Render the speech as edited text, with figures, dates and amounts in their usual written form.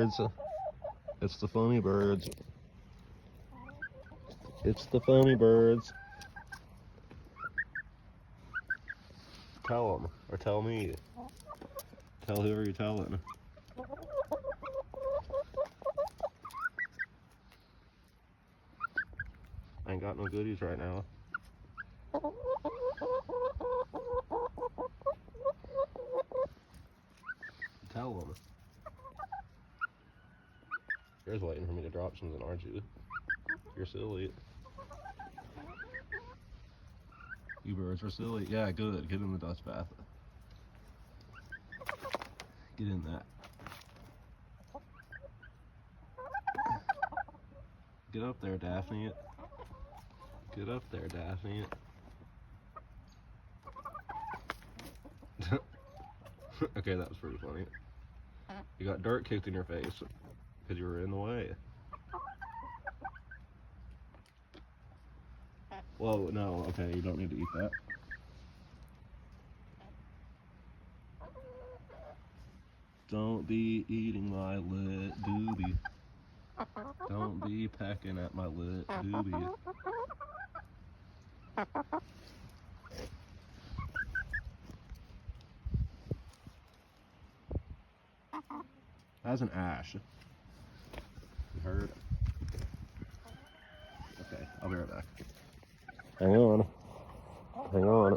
birds. It's the funny birds. It's the funny birds. Tell them, or tell me. Tell whoever you're telling. I ain't got no goodies right now. Tell them. You're just waiting for me to drop something, aren't you? You're silly. You birds are silly. Yeah, good. Get in the dust bath. Get in that. Get up there, Daphne. Get up there, Daphne. Okay, that was pretty funny. You got dirt kicked in your face because you were in the way. Whoa, no, okay, you don't need to eat that. Don't be eating my lit doobie. Don't be pecking at my lit doobie. That's an ash. You heard? Okay, I'll be right back. Hang on. Hang on.